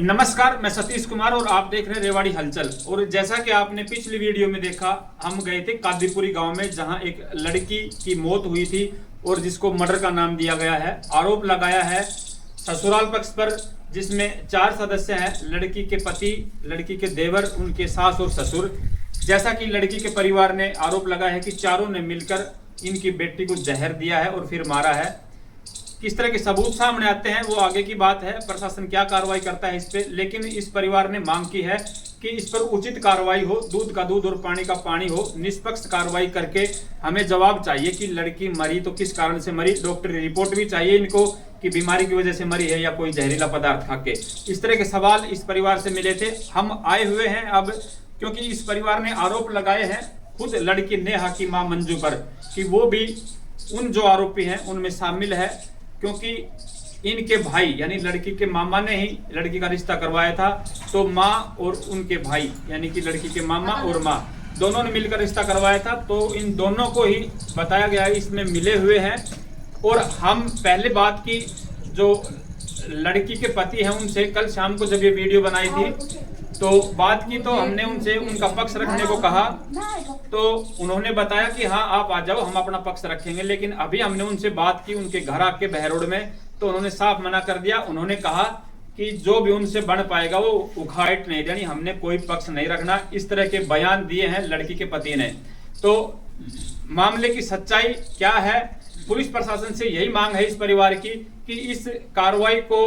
नमस्कार, मैं सतीश कुमार और आप देख रहे हैं रेवाड़ी हलचल। और जैसा कि आपने पिछली वीडियो में देखा, हम गए थे कादीपुरी गांव में, जहां एक लड़की की मौत हुई थी और जिसको मर्डर का नाम दिया गया है। आरोप लगाया है ससुराल पक्ष पर, जिसमें 4 सदस्य हैं, लड़की के पति, लड़की के देवर, उनके सास और ससुर। जैसा कि लड़की के परिवार ने आरोप लगाया है कि चारों ने मिलकर इनकी बेटी को जहर दिया है और फिर मारा है। किस तरह के सबूत सामने आते हैं वो आगे की बात है, प्रशासन क्या कार्रवाई करता है इस पे। लेकिन इस परिवार ने मांग की है कि इस पर उचित कार्रवाई हो, दूध का दूध और पानी का पानी हो, निष्पक्ष कार्रवाई करके हमें जवाब चाहिए कि लड़की मरी तो किस कारण से मरी। डॉक्टरी रिपोर्ट भी चाहिए इनको कि बीमारी की वजह से मरी है या कोई जहरीला पदार्थ खा के। इस तरह के सवाल इस परिवार से मिले थे। हम आए हुए हैं अब, क्योंकि इस परिवार ने आरोप लगाए हैं खुद लड़की नेहा की मां मंजू पर कि वो भी उन जो आरोपी हैं उनमें शामिल है, क्योंकि इनके भाई यानी लड़की के मामा ने ही लड़की का रिश्ता करवाया था। तो माँ और उनके भाई यानी कि लड़की के मामा और माँ दोनों ने मिलकर रिश्ता करवाया था। तो इन दोनों को ही बताया गया है इसमें मिले हुए हैं। और हम पहले बात की जो लड़की के पति हैं उनसे, कल शाम को जब ये वीडियो बनाई थी तो बात की, तो हमने उनसे उनका पक्ष रखने को कहा तो उन्होंने बताया कि हाँ आप आ जाओ, हम अपना पक्ष रखेंगे। लेकिन अभी हमने उनसे बात की उनके घर आके बहरोड में, तो उन्होंने साफ मना कर दिया। उन्होंने कहा कि जो भी उनसे बन पाएगा वो उखाड़ नहीं देनी, हमने कोई पक्ष नहीं रखना। इस तरह के बयान दिए हैं लड़की के पति ने। तो मामले की सच्चाई क्या है, पुलिस प्रशासन से यही मांग है इस परिवार की कि इस कार्रवाई को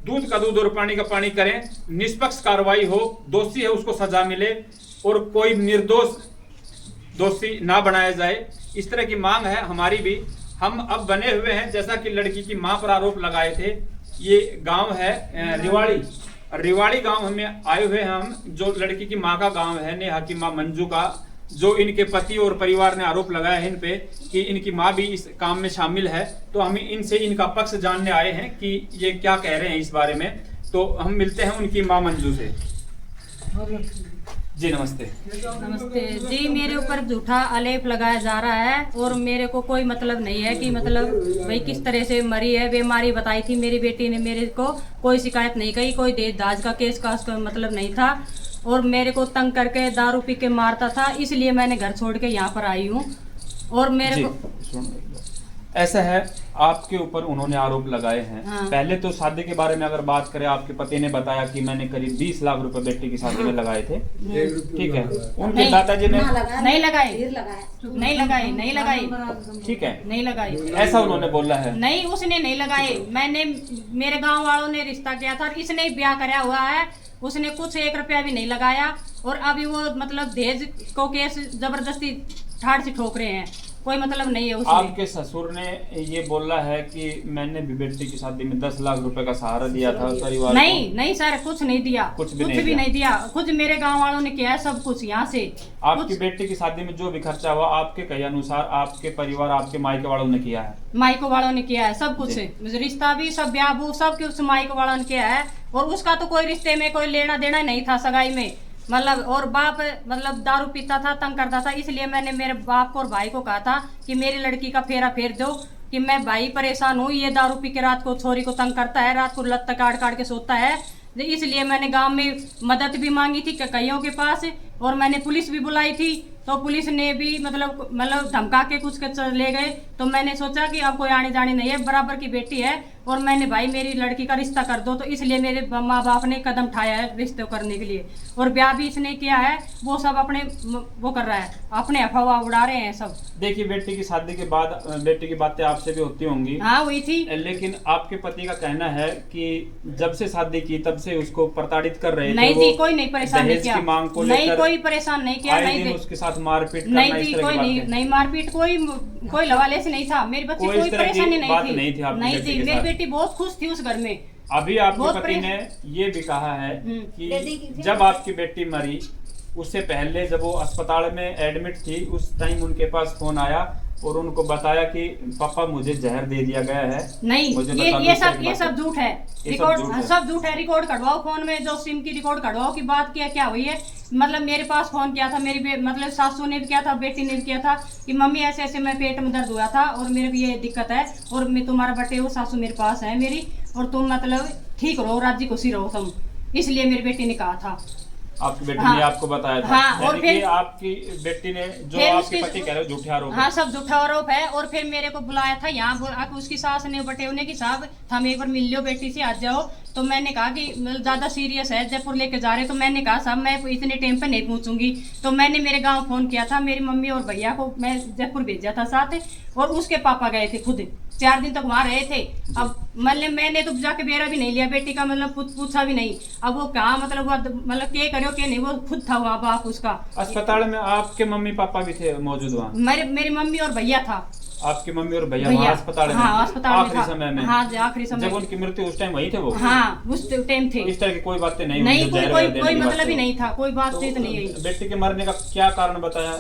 दूध का दूध और पानी का पानी करें, निष्पक्ष कार्रवाई हो, दोषी है उसको सजा मिले और कोई निर्दोष दोषी ना बनाया जाए। इस तरह की मांग है हमारी भी। हम अब बने हुए हैं, जैसा कि लड़की की मां पर आरोप लगाए थे, ये गांव है रिवाड़ी गांव में आए हुए हैं हम, जो लड़की की मां का गांव है, नेहा की मां मंजू का, जो इनके पति और परिवार ने आरोप लगाया है इन पे कि इनकी मां भी इस काम में शामिल है। तो हम इनसे इनका पक्ष जानने आए हैं कि ये क्या कह रहे हैं इस बारे में। तो हम मिलते हैं उनकी मां मंजू से। जी नमस्ते। नमस्ते जी। मेरे ऊपर झूठा आलेप लगाया जा रहा है और मेरे को कोई मतलब नहीं है कि मतलब भाई किस तरह से मरी है। बीमारी बताई थी मेरी बेटी ने, मेरे को कोई शिकायत नहीं कही, कोई देश दाज का केस का उसका मतलब नहीं था। और मेरे को तंग करके दारू पी के मारता था, इसलिए मैंने घर छोड़ के यहाँ पर आई हूँ। और मेरे को ऐसा है, आपके ऊपर उन्होंने आरोप लगाए हैं। हाँ। पहले तो शादी के बारे में अगर बात करें, आपके पति ने बताया कि मैंने करीब 20 लाख रुपए बेटी की शादी में लगाए थे, ठीक है। उनके दादाजी ने नहीं लगाई, ठीक है, नहीं लगाई, ऐसा उन्होंने बोला है। नहीं, उसने नहीं लगाए। मैंने, मेरे गांव वालों ने रिश्ता किया था और इसने ब्याह कराया हुआ है। उसने कुछ 1 रुपया भी नहीं लगाया। और अभी वो मतलब दहेज को केस जबरदस्ती ठाड़ से ठोक रहे हैं, कोई मतलब नहीं है उसमें। आपके ससुर ने ये बोला है कि मैंने भी बेटी की शादी में 10 लाख रुपए का सहारा दिया था परिवार को। नहीं सर, कुछ नहीं दिया, कुछ भी नहीं दिया। खुद मेरे गांव वालों ने किया है सब कुछ यहाँ से। आपकी बेटी की शादी में जो भी खर्चा हुआ आपके कहे अनुसार आपके परिवार, आपके मायके वालों ने किया है? मायको वालों ने किया है सब कुछ, रिश्ता भी सब, ब्याह बू सब कुछ मायको वालों ने किया है। और उसका तो कोई रिश्ते में कोई लेना देना नहीं था सगाई में, मतलब। और बाप मतलब दारू पीता था, तंग करता था, इसलिए मैंने मेरे बाप को और भाई को कहा था कि मेरी लड़की का फेरा फेर दो, कि मैं भाई परेशान हूँ, ये दारू पी के रात को छोरी को तंग करता है, रात को लत्ता काट काट के सोता है। इसलिए मैंने गांव में मदद भी मांगी थी कईयों के पास, और मैंने पुलिस भी बुलाई थी। तो पुलिस ने भी मतलब धमका के कुछ ले गए। तो मैंने सोचा कि अब कोई आने जाने नहीं है, बराबर की बेटी है, और मैंने भाई मेरी लड़की का रिश्ता कर दो। तो इसलिए मेरे माँ बाप ने कदम उठाया है रिश्ते करने के लिए। और ब्याह भी इसने किया है, वो सब अपने वो कर रहा है, अपने अफवाह उड़ा रहे हैं सब। देखिए, बेटी की शादी के बाद बेटी की बातें आपसे भी होती होंगी। हाँ, हुई थी। लेकिन आपके पति का कहना है कि जब से शादी की तब से उसको प्रताड़ित कर रहे थे। नहीं जी, कोई नहीं परेशान नहीं किया, मांग को नहीं कोई परेशान नहीं किया, नहीं उसके साथ मारपीट नहीं थी, कोई नहीं मारपीट, कोई लवाले से नहीं था। मेरी बच्ची कोई परेशानी नहीं थी, नहीं थी। मेरी बेटी बहुत खुश थी उस घर में। अभी आपके पति ने ये भी कहा है कि जब आपकी बेटी मरी उससे पहले जब वो अस्पताल में एडमिट थी, उस टाइम उनके पास फोन आया और उनको बताया कि पापा मुझे जहर दे दिया गया है। नहीं, ये सब झूठ है, रिकॉर्ड सब झूठ है। रिकॉर्ड कटवाओ फोन में, जो सिम की रिकॉर्ड कटवाओ कि बात क्या हुई है। मतलब मेरे पास फोन किया था मेरी मतलब सासू ने भी किया था, बेटी ने भी किया था कि मम्मी ऐसे ऐसे मैं पेट में दर्द हुआ था और मेरे भी ये दिक्कत है, और मैं तुम्हारा बटे हो, सासू मेरे पास है मेरी, और तुम मतलब ठीक रहो, राजी खुशी रहो तुम, इसलिए मेरी बेटी ने कहा था। आपकी बेटी हाँ, ने आपको बताया था? हाँ, और फिर आपकी बेटी ने जो आपके पति कह रहे हो झूठे आरोप? हाँ, सब झूठा आरोप है। और फिर मेरे को बुलाया था यहाँ, उसकी सास ने बटे उन्हें की साहब हम एक बार मिल लो बेटी से, आ जाओ। तो मैंने कहा कि ज्यादा सीरियस है, जयपुर लेके जा रहे। तो मैंने कहा साहब मैं इतने टाइम पे नहीं पहुंचूंगी। तो मैंने मेरे गांव फोन किया था, मेरी मम्मी और भैया को मैं जयपुर भेजा था साथ, और उसके पापा गए थे खुद, 4 दिन तक वहां रहे थे। अब मैंने तो जाके बेरा भी नहीं लिया बेटी का, मतलब पूछा भी नहीं। अब वो कहा मतलब क्या करो क्या नहीं, वो खुद था वहाँ बाप उसका। अस्पताल में आपके मम्मी पापा भी थे मौजूद वहाँ? मेरी मम्मी और भैया था। आपके मम्मी और भैया वहाँ अस्पताल में? हाँ, अस्पताल में आखिरी समय में? हाँ, आखिरी समय जब उनकी मृत्यु उस टाइम वही थे वो? हाँ, उस टाइम थे। इस तरह की कोई बातें नहीं? नहीं, कोई मतलब ही नहीं था, कोई बातचीत नहीं हुई। बेटी के मरने का क्या कारण बताया?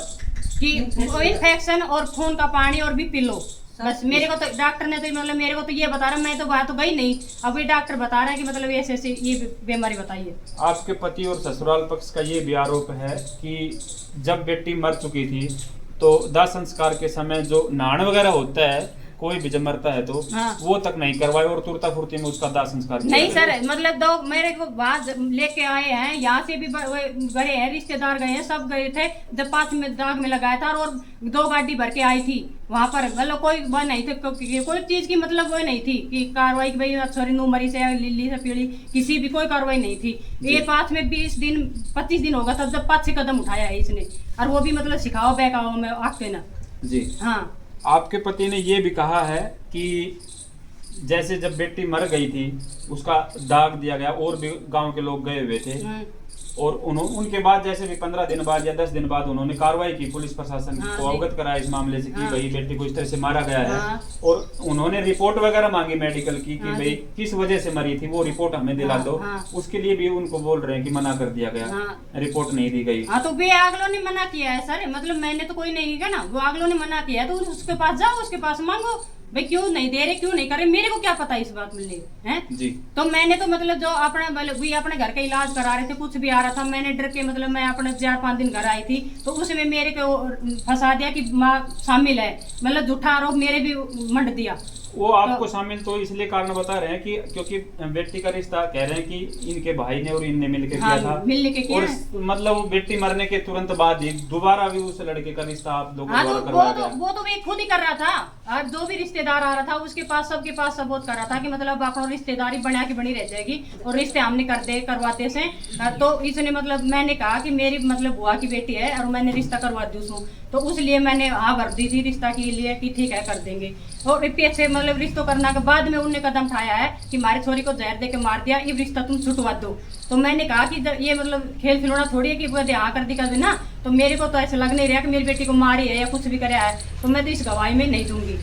कि कोई इन्फेक्शन और खून का पानी और भी पिलो, बस। मेरे को तो डॉक्टर ने तो मतलब मेरे को तो ये बता रहा, मैं तो बात तो गई नहीं। अभी डॉक्टर बता रहा है कि मतलब ऐसे ऐसे ये बीमारी बताइए। आपके पति और ससुराल पक्ष का ये भी आरोप है कि जब बेटी मर चुकी थी तो दाह संस्कार के समय जो नाण वगैरह होता है, कोई भी जब मरता है तो हाँ, वो तक नहीं करवाए और तुरता फुर्ती में उसका दाह संस्कार नहीं सर, मतलब दो मेरे को बात लेके आए हैं, यहाँ से भी गए हैं, रिश्तेदार गए हैं, सब गए थे। जब 5 में दाग में लगाया था और 2 गाड़ी भर के आई थी वहाँ पर, मतलब कोई वो नहीं थे, कोई चीज की मतलब वो नहीं थी कि कार्रवाई की भाई छोरी नू मरी से लिल्ली से पीड़ी, किसी भी कोई कार्रवाई नहीं थी। ये 5 में 20 दिन 25 दिन होगा तब जब 5 कदम उठाया है इसने, और वो भी मतलब सिखाओ बहकाओ में आके ना जी। हाँ, आपके पति ने ये भी कहा है कि जैसे जब बेटी मर गई थी उसका दाग दिया गया, और भी गांव के लोग गए हुए थे, और उनके बाद जैसे भी 15 दिन बाद या 10 दिन बाद उन्होंने कार्रवाई की, पुलिस प्रशासन को अवगत कराया इस मामले से कि भाई बेटी को इस तरह से मारा गया है, और उन्होंने रिपोर्ट वगैरह मांगी मेडिकल की कि भाई किस वजह से मरी थी, वो रिपोर्ट हमें दिला दो। उसके लिए भी उनको बोल रहे हैं कि मना कर दिया गया, रिपोर्ट नहीं दी गई। हाँ, तो वे अगलों ने मना किया है सर, मतलब मैंने तो कोई नहीं किया ना, वो अगलों ने मना किया है, तो उसके पास जाओ, उसके पास मांगो भाई, क्यों नहीं दे रहे, क्यों नहीं कर रहे, मेरे को क्या पता इस बात में हैं जी। तो मैंने तो मतलब जो अपने घर का इलाज करा रहे थे, कुछ भी आ रहा था, मैंने डर के मतलब मैं अपने 4-5 दिन घर आई थी, तो उसमें मेरे को फंसा दिया कि माँ शामिल है, मतलब झूठा आरोप मेरे भी मंड दिया। वो आपको शामिल तो इसलिए कारण बता रहे हैं कि क्योंकि बेटी का रिश्ता कह रहे हैं कि इनके भाई ने और इनने मिलकर किया था, मिलने के किया, और मतलब बेटी मरने के तुरंत बाद ही दोबारा भी उस लड़के का रिश्ता आप लोगों द्वारा करवाया गया। वो तो वे खुद ही कर रहा था, और जो भी रिश्तेदार आ रहा था उसके पास सबके पास सबूत कर रहा था कि मतलब अपना रिश्तेदारी बना के बनी रह जाएगी, और रिश्ते हमने करवाते से। तो इसने मतलब मैंने कहा कि मेरी मतलब बुआ की बेटी है और मैंने रिश्ता करवा दी उसको, तो उसलिए मैंने हाँ भर दी थी रिश्ता के लिए कि ठीक है कर देंगे। और पीछे मतलब रिश्तों करने के बाद में उन्होंने कदम उठाया है कि हमारी छोरी को जहर दे के मार दिया, ये रिश्ता तुम छुटवा दो। तो मैंने कहा कि ये मतलब खेल खिलौना थोड़ी है कि वो हाँ कर दी कर ना, तो मेरे को तो ऐसा लग नहीं रहा कि मेरी बेटी को मारी है या कुछ भी कराया है, तो मैं तो इस गवाही में नहीं दूंगी।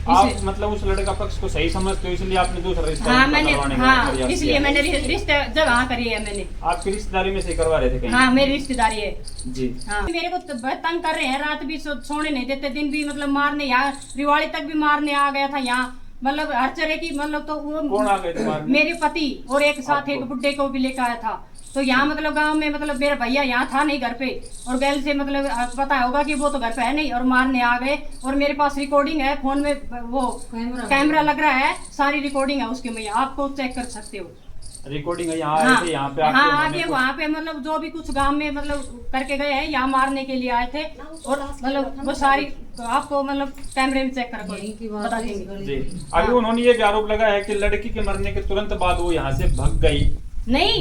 आप मतलब उस लड़का पक्ष को सही समझते हो, इसलिए आपने दूसरा रिश्ता? हाँ, मैंने इसलिए मैंने रिश्ते जब हाँ करी है मैंने। आपकी रिश्तेदारी में से करवा रहे थे कहीं? हाँ, मेरी रिश्तेदारी है जी। हाँ, मेरे को तंग कर रहे हैं, रात भी सोने नहीं देते, दिन भी मतलब मारने, यहाँ दिवाली तक भी मारने आ गया था यहाँ, मतलब हर तरह की मतलब। तो वो कौन आ गए थे मारने? मेरे पति, और एक साथ एक बुड्ढे को भी लेकर आया था। तो यहाँ मतलब गांव में मतलब मेरा भैया यहाँ था नहीं घर पे, और गैल से मतलब पता होगा कि वो तो घर पे है नहीं, और मारने आ गए। और मेरे पास रिकॉर्डिंग है फोन में, वो कैमरा लग रहा है, सारी रिकॉर्डिंग है उसके में, आपको चेक कर सकते हो। रिकॉर्डिंग है यहाँ आए थे, यहाँ पे आके वहाँ पे मतलब जो भी कुछ गांव में मतलब करके गए हैं, यहाँ मारने के लिए आए थे, और मतलब वो सारी आपको मतलब कैमरे में चेक कर बता देंगे जी। अभी उन्होंने ये भी आरोप लगाया है कि लड़की के मरने के तुरंत बाद वो यहाँ से भाग गई। नहीं,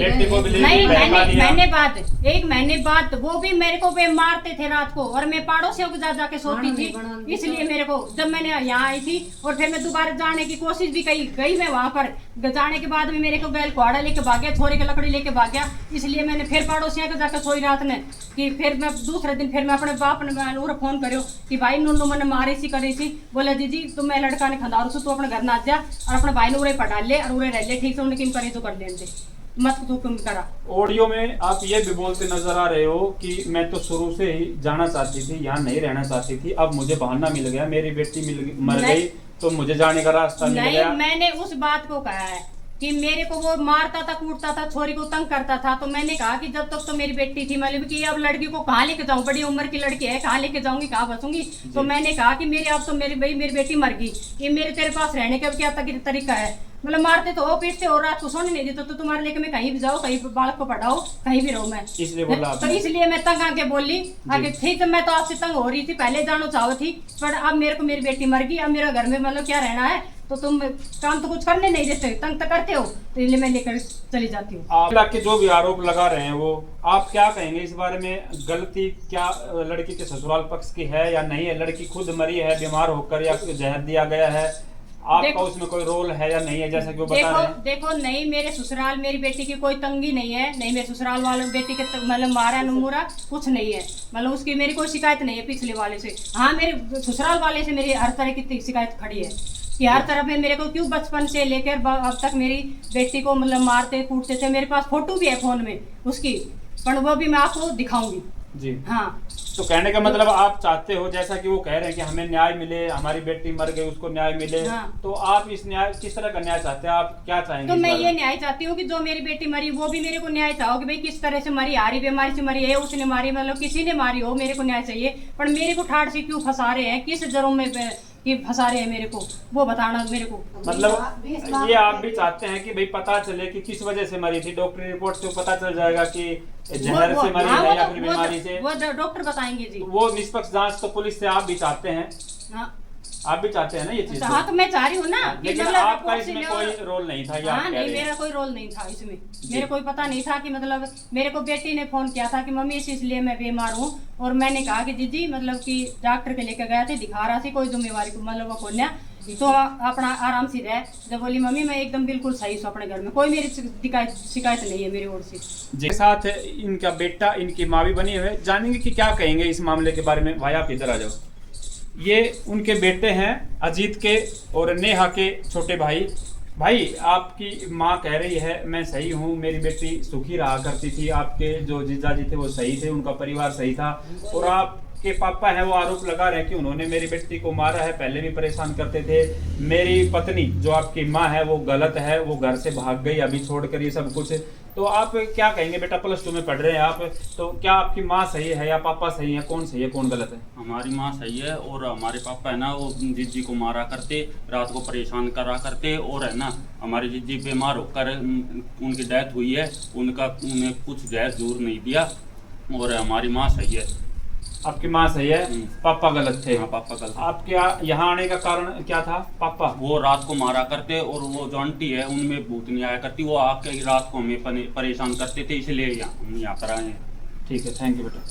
मैंने बाद 1 महीने बाद वो भी मेरे को वे मारते थे रात को, और मैं पड़ोसियों के साथ जाके सोती थी, इसलिए मेरे को जब मैंने यहाँ आई थी, और फिर मैं दोबारा जाने की कोशिश भी गई मैं वहाँ पर जाने के बाद भी मेरे को गैल कुआड़ा लेके भाग गया, छोरे की लकड़ी लेके भाग गया, इसलिए मैंने फिर पड़ोसियों के जाकर सोई रात ने कि फिर मैं दूसरे दिन फिर मैं अपने बाप ने फोन करो कि भाई नुन्नू मैंने मारी सी करी सी, बोले दीदी तुम मैं लड़का ने खंदारू से तू अपने घर ना जा, और अपने भाई ने उड़े पटा ले और उड़े रह ले, ठीक से उन्हें किम करे तो कर लेते मत तू तुम करा। ऑडियो में आप ये भी बोलते नजर आ रहे हो कि मैं तो शुरू से ही जाना चाहती थी, यहाँ नहीं रहना चाहती थी, अब मुझे बहाना मिल गया, मेरी बेटी मर गई तो मुझे जाने का रास्ता मिल गया। मैंने उस बात को कहा है कि मेरे को वो मारता था, कूटता था, छोरी को तंग करता था। तो मैंने कहा कि जब तक तो मेरी बेटी थी, मतलब कि अब लड़की को कहाँ लेके जाऊँ, बड़ी उम्र की लड़की है, कहाँ लेके जाऊंगी, कहाँ बसूंगी। तो मैंने कहा कि मेरी अब तो मेरी बेटी मर गई, ये मेरे तेरे पास रहने का क्या तरीका है। मतलब मारते तो हो, पीटते हो, रात को सोने नहीं देते तो तुम्हारे लेके मैं कहीं भी जाऊँ, कहीं बालक को पढ़ाओ, कहीं भी रहूँ मैं। इसलिए बोला तो इसलिए मैं तंग आके बोली आगे थी। तो मैं तो आपसे तंग हो रही थी, पहले जानो चाहो थी, पर अब मेरे को मेरी बेटी मर गई, अब मेरा घर में मतलब क्या रहना है। तो तुम काम तो कुछ करने नहीं देते, तंग तो करते हो, तो इसलिए मैं लेकर चली जाती हूँ। आप के जो भी आरोप लगा रहे हैं वो आप क्या कहेंगे इस बारे में? गलती क्या लड़की के ससुराल पक्ष की है या नहीं है? लड़की खुद मरी है बीमार होकर या जहर दिया गया है? आपका उसमें कोई रोल है या नहीं है, जैसा कि वो बता रहे हैं? देखो नहीं, मेरे ससुराल मेरी बेटी की कोई तंगी नहीं है, नहीं मेरे ससुराल वाले बेटी के मतलब मारा नमूरा कुछ नहीं है, मतलब उसकी मेरी कोई शिकायत नहीं है पिछले वाले से। हाँ, मेरे ससुराल वाले से मेरी हर तरह की शिकायत खड़ी है कि हर तरफ में मेरे को क्यों बचपन से लेकर अब तक मेरी बेटी को मतलब मारते कूटते थे। मेरे पास फोटो भी है फोन में उसकी, पर वो भी मैं आपको दिखाऊंगी जी। हाँ, तो कहने का मतलब आप चाहते हो, जैसा कि वो कह रहे हैं कि हमें न्याय मिले, हमारी बेटी मर गई उसको न्याय मिले। हाँ। तो आप इस न्याय किस तरह का न्याय चाहते हैं? आप क्या चाहेंगे? तो मैं ये न्याय चाहती हूँ कि जो मेरी बेटी मरी वो भी मेरे को न्याय चाहो कि भाई किस तरह से मरी, हारी बीमारी से मरी है, उसने मारी, मतलब किसी ने मारी हो, मेरे को न्याय चाहिए। पर मेरे को ठाड़ से क्यों फंसा रहे हैं, किस जरों में कि फंसा रहे हैं मेरे को, वो बताना मेरे को। मतलब ये आप भी चाहते हैं कि भाई पता चले कि किस वजह से मरी थी, डॉक्टरी रिपोर्ट से पता चल जाएगा कि जहर से मरी है या फिर बीमारी से? वो डॉक्टर बताएंगे जी। वो निष्पक्ष जांच तो पुलिस से आप भी चाहते हैं? हाँ, आप भी चाहते हैं ना ये चीज? हाँ, तो मैं चाह रही हूँ ना। लेकिन आपका इसमें कोई रोल नहीं था? हाँ नहीं, मेरा कोई रोल नहीं था इसमें, मेरे कोई पता नहीं था कि मतलब मेरे को बेटी ने फोन किया था कि मम्मी इसलिए मैं बीमार हूँ, और मैंने कहा कि दीदी मतलब कि डॉक्टर के लेकर गया थे, दिखा रहा थी, कोई जिम्मेवारी को मतलब वो खोलना तो अपना आराम से रहे। जब बोली मम्मी मैं एकदम बिल्कुल सही हूँ अपने घर में, कोई मेरी शिकायत नहीं है मेरी ओर से। जी, साथ इनका बेटा, इनकी माँ भी बनी हुई, जानेंगे कि क्या कहेंगे इस मामले के बारे में। भाई आप इधर आ जाओ। ये उनके बेटे हैं अजीत के और नेहा के छोटे भाई। भाई आपकी माँ कह रही है मैं सही हूँ, मेरी बेटी सुखी रहा करती थी, आपके जो जीजाजी थे वो सही थे, उनका परिवार सही था, और आपके पापा हैं वो आरोप लगा रहे हैं कि उन्होंने मेरी बेटी को मारा है, पहले भी परेशान करते थे। मेरी पत्नी जो आपकी माँ है वो गलत है, वो घर से भाग गई अभी छोड़कर ये सब कुछ। तो आप क्या कहेंगे? बेटा +2 में पढ़ रहे हैं आप, तो क्या आपकी माँ सही है या पापा सही है? कौन सही है कौन गलत है? हमारी माँ सही है, और हमारे पापा है ना वो जीजी को मारा करते, रात को परेशान करा करते, और है ना हमारी जीजी बीमार होकर उनकी डेथ हुई है, उन्हें कुछ जहर जरूर नहीं दिया, और हमारी माँ सही है। आपकी माँ सही है, पापा गलत थे? हाँ, पापा गलत। आपके यहाँ आने का कारण क्या था? पापा वो रात को मारा करते, और वो जो आंटी है उनमें भूत नहीं आया करती, वो आके रात को हमें परेशान करते थे, इसलिए हम यहाँ पर आए हैं। ठीक है, थैंक यू बेटा।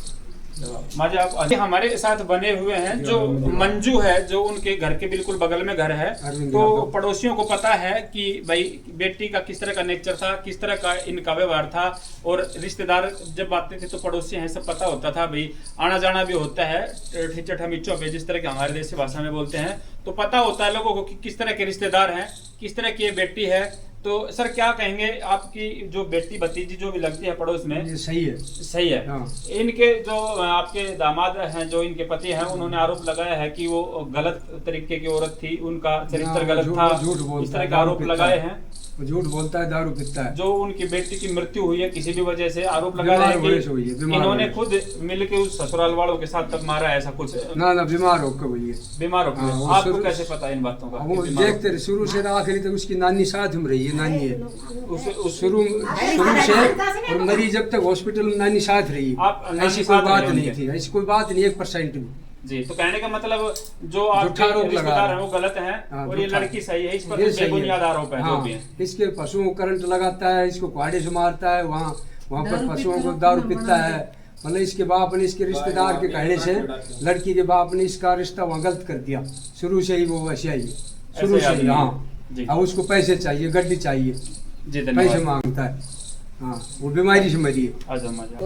माजी आप हमारे साथ बने हुए हैं जो मंजू है, जो उनके घर के बिल्कुल बगल में घर है। तो पड़ोसियों को पता है कि भाई बेटी का किस तरह का नेचर था, किस तरह का इनका व्यवहार था, और रिश्तेदार जब आते थे तो पड़ोसी हैं सब पता होता था, भाई आना जाना भी होता है ठिचो पे, जिस तरह के हमारे देसी भाषा में बोलते हैं, तो पता होता है लोगों को कि किस तरह के रिश्तेदार हैं, किस तरह की ये बेटी है। तो सर क्या कहेंगे, आपकी जो बेटी भतीजी जो भी लगती है पड़ोस में? ये सही है, सही है। हाँ। इनके जो आपके दामाद हैं, जो इनके पति हैं, उन्होंने आरोप लगाया है कि वो गलत तरीके की औरत थी, उनका चरित्र गलत था, इस तरह के आरोप लगाए हैं। झूठ बोलता है, दारू पीता है। जो उनकी बेटी की मृत्यु हुई है किसी भी वजह से, आरोप लगा रहे हैं कि इन्होंने खुद मिलके उस ससुराल वालों के साथ तक मारा है, ऐसा कुछ? ना बीमार होकर हुई है। बीमार होकर? आपको कैसे पता इन बातों का? वो देखते रहे शुरू से आखिरी तक, उसकी नानी साथ में रही है, नानी है शुरू से, और मरी जब तक हॉस्पिटल में नानी साथ रही है। ऐसी कोई बात नहीं थी, ऐसी कोई बात नहीं 1% भी। जी, तो कहने का मतलब जो आपके रिश्तेदार हैं वो गलत हैं, और ये लड़की सही है, इस पर बेबुनियाद आरोप है जो भी है। इसके पशुओं को करंट लगाता है, इसको कुहाड़े से मारता है, वहाँ पर पशुओं को दारू पीता है। मतलब इसके बाप ने, इसके रिश्तेदार के कहने से लड़की के बाप ने इसका रिश्ता वहाँ गलत कर दिया। शुरू से ही वो वैसे ही, शुरू से ही। हाँ, अब उसको पैसे चाहिए, गड्डी चाहिए, पैसे मांगता है। हाँ, वो बीमारी से मरी है।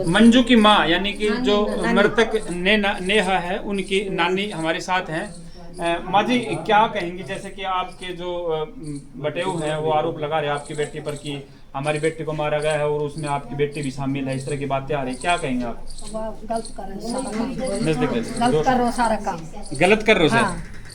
मंजू की माँ यानी कि जो मृतक नेहा है, उनकी नानी हमारे साथ हैं। माँ जी क्या कहेंगी, जैसे कि आपके जो बटेऊ हैं वो आरोप लगा रहे हैं आपकी बेटी पर कि हमारी बेटी को मारा गया है और उसमें आपकी बेटी भी शामिल है, इस तरह की बातें आ रही, क्या कहेंगे आप? गलत कर रहे हो सारा काम, गलत कर रहे हो सर?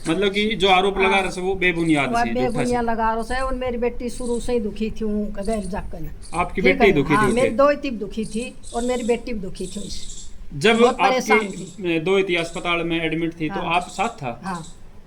मतलब कि जो आरोप लगा रहे वो बेबुनियाद वह से, झूठा से। बेबुनियाद लगा रहा है। और मेरी बेटी शुरू से ही दुखी थी हूँ गैर जाकर। आपकी बेटी दुखी हाँ, थी मेरी उससे? दो ही दुखी थी और मेरी बेटी भी दुखी थी उससे। जब बहुत परेशान आपकी दो इति अस्पताल में एडमिट थी तो हाँ। आप साथ था? हाँ,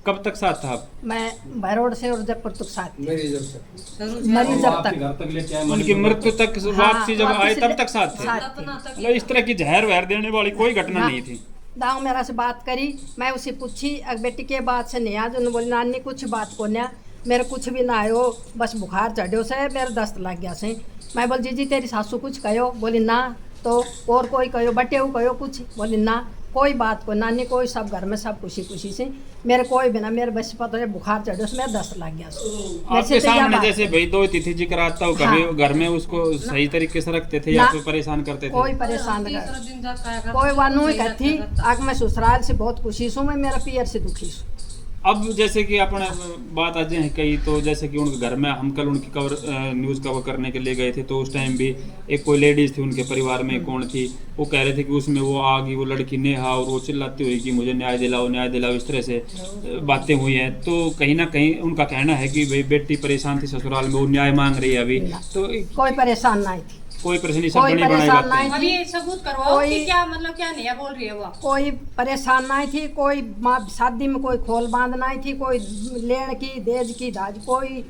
कब तक साथ था आप? मैं भैरोड से और जयपुर तक साथ थी। मेरी जब तक मरीज जब तक उनकी मृत्यु तक वापसी जब आए वापसी तब तक साथ थे? साथ थे। मतलब इस तरह की जहर वहर देने वाली कोई घटना हाँ। नहीं थी? दाऊ मेरा से बात करी, मैं उसे पूछी अगर बेटी के बात से नहीं आज, उन्होंने बोली नानी कुछ बात को ना, मेरे कुछ भी ना आयो, बस बुखार चढ़ो से मेरे दस्त लग गया से। मैं बोल जीजी तेरी सासू कुछ कहो? बोली ना। तो और कोई कहो बटे कहो कुछ? बोली ना कोई बात को नानी कोई, सब घर में सब खुशी खुशी से, मेरे कोई बिना मेरे बस पता है बुखार चढ़ो से मेरे दस्त लग गया से। आपके सामने जैसे भाई दो तिथि जिक्र आता हो, कभी हाँ। घर में उसको सही तरीके से रखते थे या ना। फिर परेशान करते थे? कोई परेशान कर कोई वानू ही कहती आग मैं ससुराल से बहुत खुशी हूँ, मैं मेरा पियर से दुखी हूँ। अब जैसे कि अपने बात आज है कई, तो जैसे कि उनके घर में हम कल उनकी न्यूज़ कवर करने के लिए गए थे, तो उस टाइम भी एक कोई लेडीज थी उनके परिवार में, कौन थी वो कह रहे थे कि उसमें वो आ गई वो लड़की नेहा और वो चिल्लाती हुई कि मुझे न्याय दिलाओ न्याय दिलाओ, इस तरह से बातें हुई हैं। तो कहीं ना कहीं उनका कहना है कि भाई बेटी परेशान थी ससुराल में, वो न्याय मांग रही है अभी, तो कोई परेशान नहीं थी, कोई परेशानी सब कोई बनी बनाई परेशान बातें। नहीं अब थी, ये सबूत करवाओ कोई- कि क्या मतलब क्या नहीं बोल रही है वो। कोई परेशान नहीं थी, कोई माँ शादी में कोई खोल बांध नहीं थी, कोई लेन की देज की दाज कोई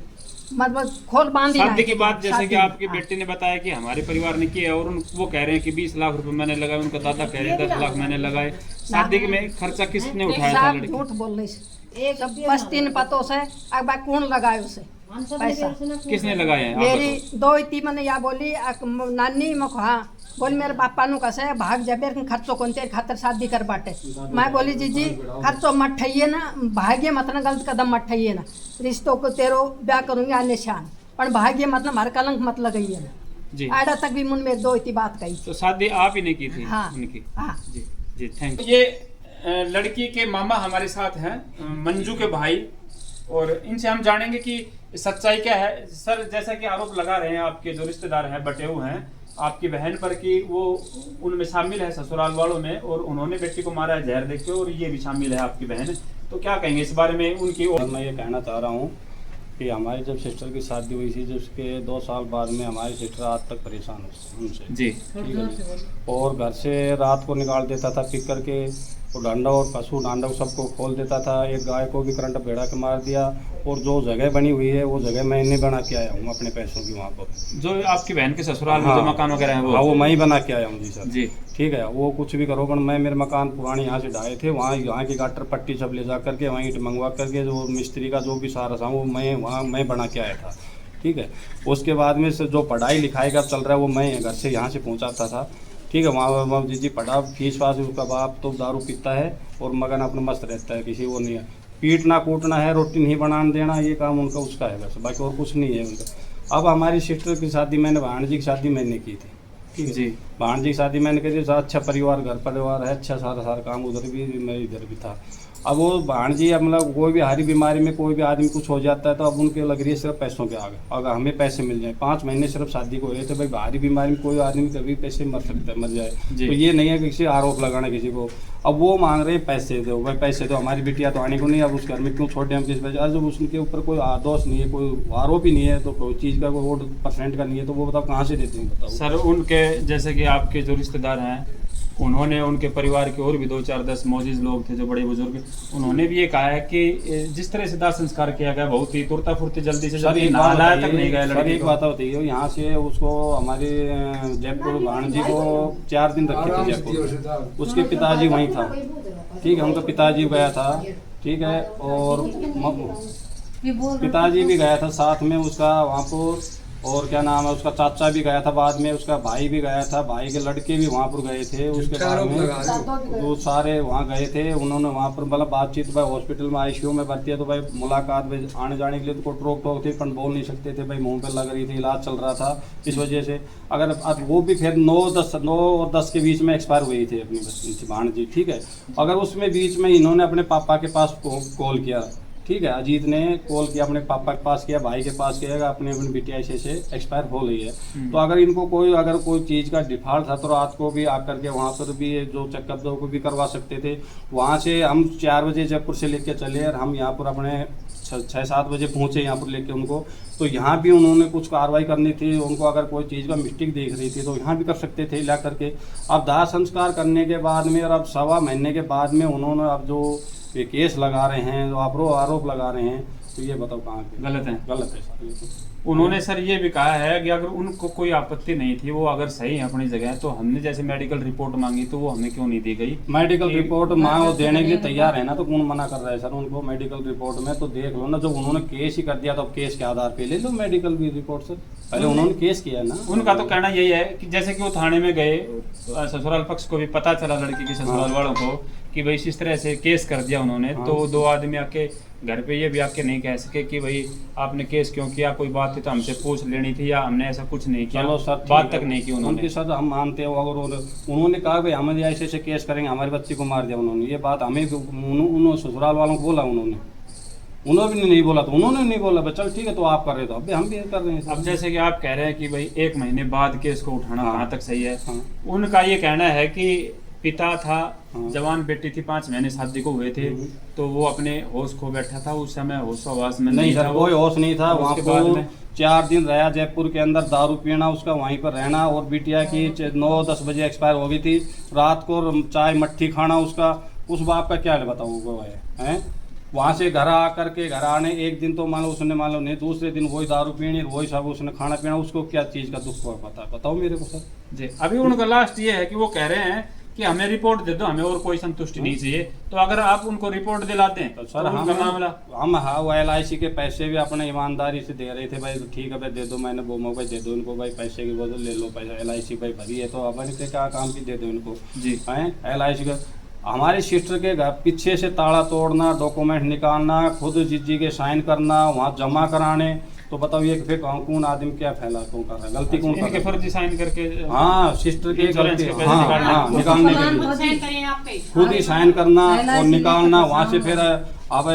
मतलब खोल बांधी शादी नहीं की थी। बात जैसे शादी कि में, आपकी हाँ। बेटी ने बताया कि हमारे परिवार ने किया, और वो कह रहे हैं कि 20 लाख रुपए मैंने लगाए, उनका दादा कह रहे हैं 10 लाख मैंने लगाए। शादी में खर्चा किसने उठाया था? सब लड़की झूठ बोल रही से, एक बस 3 पतों से अब कौन लगाए उसे पैसा? किसने लगाए हैं? आप मेरी बताओ। दो इतनी मैंने या बोली नानी मको हाँ बोली मेरे पापा नु कसे भाग जाबे खर्चो कौन तेरे खातर शादी कर बाटे। मैं बोली जीजी खर्चो मत ठइए ना, भाग्य मत ना गलत कदम मत ठइए ना, रिश्तों को तेरो ब्याह करूंगी आने शान पर भाग्य मत ना हमारे कलंक मत लगाइए ना। जी, आड़ा तक भी मुन में दो इतनी बात कही। तो शादी आप ही ने की थी? हाँ, उनकी? हाँ। जी जी, थैंक यू। ये लड़की के मामा हमारे साथ हैं, मंजू के भाई, और इनसे हम जानेंगे कि सच्चाई क्या है। सर, जैसा कि आरोप लगा रहे हैं आपके जो रिश्तेदार हैं बटेऊ हैं आपकी बहन पर कि वो उनमें शामिल है ससुराल वालों में, और उन्होंने बेटी को मारा है जहर देके, और ये भी शामिल है आपकी बहन, तो क्या कहेंगे इस बारे में उनकी? मैं ये कहना चाह रहा हूँ कि हमारी जब सिस्टर की शादी हुई थी, जिसके 2 साल बाद में हमारी सिस्टर आज तक परेशान उनसे, जी, ठीक है जी। और घर से रात को निकाल देता था पिक करके, वो डांडा और पशु डांडा सबको खोल देता था। एक गाय को भी करंट भेड़ा के मार दिया, और जो जगह बनी हुई है वो जगह मैंने बना के आया हूँ अपने पैसों की वहाँ पर। जो आपकी बहन के ससुराल में हाँ। जो मकान वगैरह है हाँ, वो मैं ही बना के आया हूँ जी सर। जी, ठीक है, वो कुछ भी करो, पर मैं मेरे मकान पुराने यहाँ से ढाए थे, वहाँ की गाटर पट्टी सब ले जा करके वहीं ईंट मंगवा करके जो मिस्त्री का जो भी सारा था वो मैं बना के आया था। ठीक है, उसके बाद में से जो पढ़ाई लिखाई का चल रहा है वो मैं घर से यहाँ से पहुँचाता था। ठीक है, वहाँ जी पढ़ा फीस वास, उसका बाप तो दारू पीता है और मगन अपना मस्त रहता है, किसी वो नहीं है। पीटना कूटना है, रोटी नहीं बनाने देना, ये काम उनका उसका है बस, बाकी और कुछ नहीं है उनका। अब हमारी सिस्टर की शादी मैंने भाणजी की शादी मैंने की थी। ठीक है जी, भाणजी की शादी मैंने करी, अच्छा परिवार घर परिवार है, अच्छा सारा काम, उधर भी मैं इधर भी था। अब वो भाणजी मतलब कोई भी हारी बीमारी में कोई भी आदमी कुछ हो जाता है तो अब उनके लग रही है सिर्फ पैसों के आगे, अगर हमें पैसे मिल जाए। 5 महीने सिर्फ शादी को हुए थे भाई, भारी बीमारी में कोई आदमी कभी पैसे मर सकता है, मर जाए। जी। तो ये नहीं है कि किसी आरोप लगाना किसी को। अब वो मांग रहे हैं पैसे दो भाई, पैसे दो, हमारी बिटिया तो आने को नहीं, अब उस घर में क्यों छोड़े हम किस वजह? जब उसके ऊपर कोई दोष नहीं है, कोई आरोप ही नहीं है, तो कोई चीज़ का कोई वोट % का नहीं है, तो वो बताओ कहाँ से देते हैं बताओ। सर, उनके जैसे कि आपके जो रिश्तेदार हैं उन्होंने, उनके परिवार के और भी 2-4-10 मौजूद लोग थे जो बड़े बुजुर्ग, उन्होंने भी ये कहा है कि जिस तरह से दाह संस्कार किया गया बहुत ही तुरता फुर्ती जल्दी से सर जल्दी एक बात नहलाया तक नहीं गया बताइए, सर लड़की एक को। बात बताइए, यहाँ से उसको हमारे जयपुर भाणजी को 4 दिन रखे थे आराम से दियो से जयपुर, था। उसके पिताजी वहीं था। ठीक है, उनका पिताजी गया था। ठीक है, और पिताजी भी गया था साथ में उसका वहाँ पर, और क्या नाम है उसका चाचा भी गया था बाद में, उसका भाई भी गया था, भाई के लड़के भी वहाँ पर गए थे। उसके बाद में वो सारे वहाँ गए थे, उन्होंने वहाँ पर मतलब बातचीत, भाई हॉस्पिटल में ICU में भर्ती है तो भाई मुलाकात भाई आने जाने के लिए तो रोक टोक थी, पर बोल नहीं सकते थे भाई, मुंह पे लग रही थी, इलाज चल रहा था इस वजह से। अगर अब वो भी फिर 9 और 10 के बीच में एक्सपायर हुई थी अपनी भाणजी। ठीक है, अगर उसमें बीच में इन्होंने अपने पापा के पास कॉल किया, ठीक है, अजीत ने कॉल किया अपने पापा के पास, किया भाई के पास, किया अपने अपनी बिटिया ऐसे एक्सपायर हो रही है। तो अगर इनको अगर कोई चीज़ का डिफॉल्ट था तो रात को भी आकर के वहाँ पर भी जो चेकअप दो को भी करवा सकते थे। वहाँ से हम 4 बजे जयपुर से लेके चले और हम यहाँ पर अपने 6-7 बजे पहुँचे यहाँ पर लेके उनको। तो यहाँ भी उन्होंने कुछ कार्रवाई करनी थी, उनको अगर कोई चीज़ का मिस्टेक देख रही थी तो यहाँ भी कर सकते थे ला करके। अब दाह संस्कार करने के बाद में और अब 1.25 महीने के बाद में उन्होंने अब जो ये केस लगा रहे हैं, जो आरोप लगा रहे हैं, तो ये बताओ कहाँ के गलत है? गलत है सर। ये तो उन्होंने सर ये भी कहा है कि अगर उनको कोई आपत्ति नहीं थी, वो अगर सही है अपनी जगह, तो हमने जैसे मेडिकल रिपोर्ट मांगी तो वो हमें क्यों नहीं दी गई? मेडिकल रिपोर्ट वो देने के लिए तैयार है ना, तो कौन मना कर रहा है सर उनको मेडिकल रिपोर्ट में? तो देख लो ना, जब उन्होंने केस ही कर दिया तो अब केस के आधार पे ले लो मेडिकल भी रिपोर्ट सर। पहले उन्होंने केस किया ना। उनका तो कहना यही है कि जैसे कि वो थाने में गए, ससुराल पक्ष को भी पता चला, लड़की के ससुराल वालों को, कि भाई इस तरह से केस कर दिया उन्होंने। तो 2 आदमी आके घर पे ये भी आके नहीं कह सके कि भाई आपने केस क्यों किया, कोई बात थी तो हमसे पूछ लेनी थी, या हमने ऐसा कुछ नहीं किया। चलो सर, बात तक नहीं की उन्होंने। उनकी सर हम मानते हैं, अगर उन्होंने कहा भाई हम ऐसे केस करेंगे, हमारे बच्चे को मार दिया उन्होंने, ये बात हमें उन्होंने ससुराल वालों को बोला, उन्होंने भी नहीं बोला, तो उन्होंने नहीं बोला चल ठीक है तो आप कर रहे, तो अब हम भी कर रहे हैं। अब जैसे कि आप कह रहे हैं कि भाई 1 महीने बाद केस को उठाना कहाँ तक सही है? हाँ। उनका ये कहना है कि पिता था, जवान बेटी थी, 5 महीने शादी को हुए थे, तो वो अपने होश खो बैठा था, उस समय होश में नहीं था। कोई होश नहीं था। वहाँ बाद में 4 दिन रहा जयपुर के अंदर, दारू पीना उसका, वहीं पर रहना, और बिटिया की 9-10 बजे एक्सपायर हो गई थी। रात को चाय मट्ठी खाना उसका, उस बाप का क्या बताऊँ है? वहाँ से घर आकर के घर आने 1 दिन तो मान लो उसने नहीं, दूसरे दिन वही दारू पीनी, वही सब उसने खाना पीना, उसको क्या चीज़ का दुख हुआ पता बताओ मेरे को सर जी। अभी उनका लास्ट ये है कि वो कह रहे हैं कि हमें रिपोर्ट दे दो, हमें और कोई संतुष्टि नहीं चाहिए। तो अगर आप उनको रिपोर्ट दिलाते हैं तो सर उनका मामला हम वो LIC के पैसे भी अपने ईमानदारी से दे रहे थे भाई, तो ठीक है भाई दे दो, मैंने बोमो भाई दे दो इनको भाई, पैसे की बदल ले लो पैसा, LIC भाई भरी है तो अपन के क्या काम की दे दो इनको जी हैं। LIC का हमारे सिस्टर के घर पीछे से ताला तोड़ना, डॉक्यूमेंट निकालना, खुद जिज्जी के साइन करना, वहाँ जमा कराने, तो बताओ ये फिर कौन आदमी क्या फैला कौन कर रहा है, गलती कौन कर रहा है? फर्जी साइन करके हाँ सिस्टर के इंश्योरेंस के पैसे निकालने के लिए खुद ही साइन करना और निकालना। वहाँ से फिर अब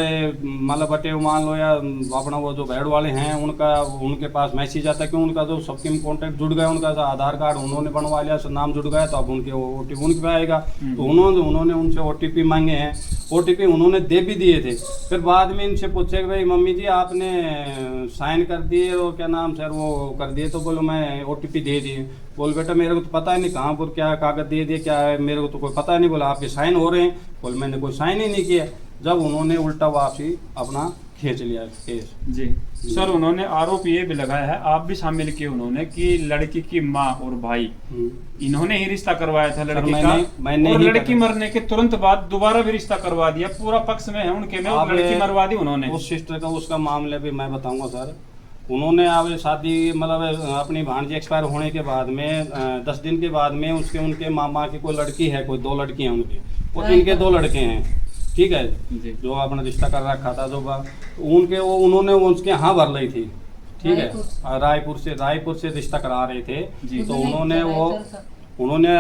मतलब बटे मान लो या अपना वो जो बेड वाले हैं उनके पास मैसेज आता है कि उनका जो सबके कॉन्टैक्ट जुड़ गया, उनका आधार कार्ड उन्होंने बनवा लिया, नाम जुड़ गया, तो अब उनके OTP उनके पे आएगा। तो उन्होंने उनसे OTP मांगे हैं, OTP उन्होंने दे भी दिए थे। फिर बाद में इनसे पूछे कि भाई मम्मी जी आपने साइन कर दिए और क्या नाम सर वो कर दिए, तो बोलो मैं OTP दे दिए। बोल बेटा मेरे को तो पता ही नहीं कहाँ पर क्या कागज दे दिए क्या है, मेरे को तो कोई पता नहीं। बोला आपके साइन हो रहे हैं। बोल मैंने कोई साइन ही नहीं किया। जब उन्होंने उल्टा वापसी अपना खींच लिया केस जी। सर उन्होंने आरोप ये भी लगाया है, आप भी शामिल किए उन्होंने, कि लड़की की माँ और भाई इन्होंने ही रिश्ता करवाया था लड़की का, और लड़की मरने के तुरंत बाद दोबारा भी रिश्ता करवा दिया। पूरा पक्ष में है उनके में, और लड़की मरवा दी उन्होंने। उस सिस्टर का उसका मामले भी मैं बताऊंगा सर। उन्होंने अब शादी मतलब अपनी भांजी एक्सपायर होने के बाद में 10 दिन के बाद में उनके मामा की कोई लड़की है, कोई 2 लड़की हैं उनकी, और इनके 2 लड़के हैं, ठीक है, जो अपना रिश्ता कर रखा था जो उन्होंने उसके यहाँ भर ली थी, ठीक है, रायपुर से रिश्ता करा रहे थे। तो उन्होंने